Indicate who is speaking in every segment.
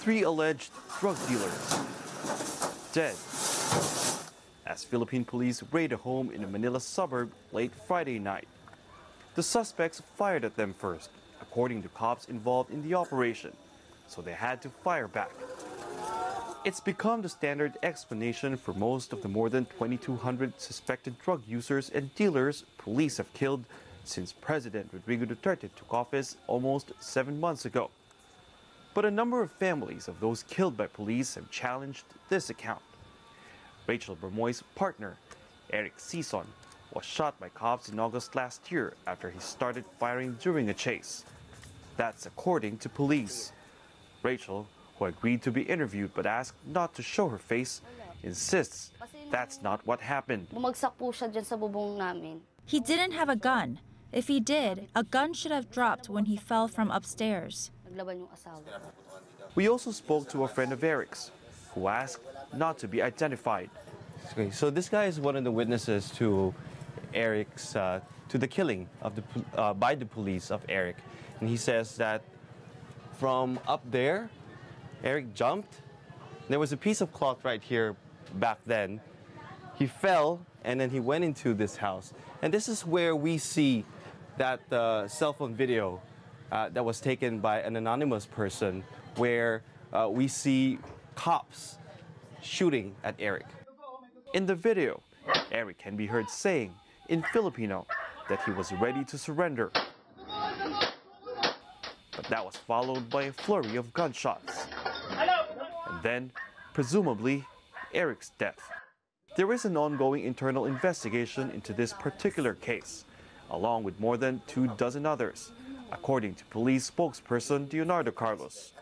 Speaker 1: 3 alleged drug dealers dead as Philippine police raid a home in a Manila suburb late Friday night. The suspects fired at them first, according to cops involved in the operation, so they had to fire back. It's become the standard explanation for most of the more than 2,200 suspected drug users and dealers police have killed since President Rodrigo Duterte took office almost 7 months ago. But a number of families of those killed by police have challenged this account. Rachel Bermoy's partner, Eric Sison, was shot by cops in August last year after he started firing during a chase. That's according to police. Rachel, who agreed to be interviewed but asked not to show her face, insists that's not what happened.
Speaker 2: Bumagsak po siya dyan sa bubong namin.
Speaker 3: He didn't have a gun. If he did, a gun should have dropped when he fell from upstairs.
Speaker 2: Naglaban yung asawa.
Speaker 1: We also spoke to a friend of Eric's, who asked not to be identified.
Speaker 4: Okay, so this guy is one of the witnesses to Eric's, to the killing of by the police of Eric. And he says that from up there, Eric jumped. There was a piece of cloth right here back then. He fell and then he went into this house. And this is where we see that cell phone video that was taken by an anonymous person where we see cops shooting at Eric.
Speaker 1: In the video, Eric can be heard saying in Filipino that he was ready to surrender. But that was followed by a flurry of gunshots. And then, presumably, Eric's death. There is an ongoing internal investigation into this particular case, along with more than 24 others, according to police spokesperson Leonardo Carlos.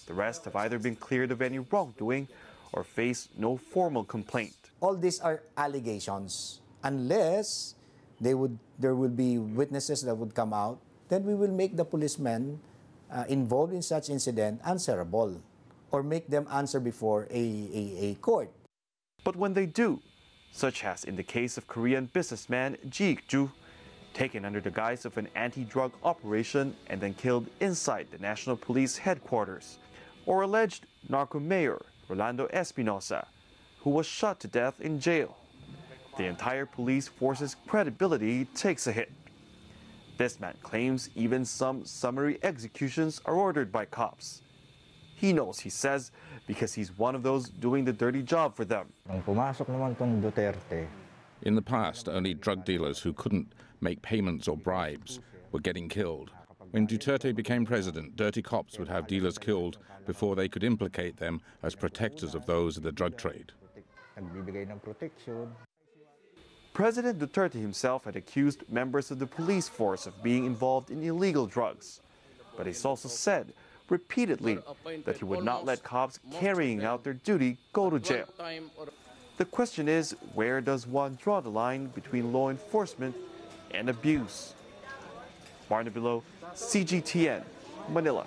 Speaker 1: The rest have either been cleared of any wrongdoing or face no formal complaint.
Speaker 5: All these are allegations. Unless there will be witnesses that would come out, then we will make the policemen involved in such incident answerable or make them answer before a court.
Speaker 1: But when they do, such as in the case of Korean businessman Ji Ik-ju, taken under the guise of an anti-drug operation and then killed inside the National Police headquarters, or alleged narco mayor Rolando Espinosa, who was shot to death in jail, the entire police force's credibility takes a hit. This man claims even some summary executions are ordered by cops. He knows, he says, because he's one of those doing the dirty job for them.
Speaker 6: In the past, only drug dealers who couldn't make payments or bribes were getting killed. When Duterte became president, dirty cops would have dealers killed before they could implicate them as protectors of those in the drug trade.
Speaker 1: President Duterte himself had accused members of the police force of being involved in illegal drugs. But he's also said repeatedly that he would not let cops carrying out their duty go to jail. The question is, where does one draw the line between law enforcement and abuse? Barnabilo, CGTN, Manila.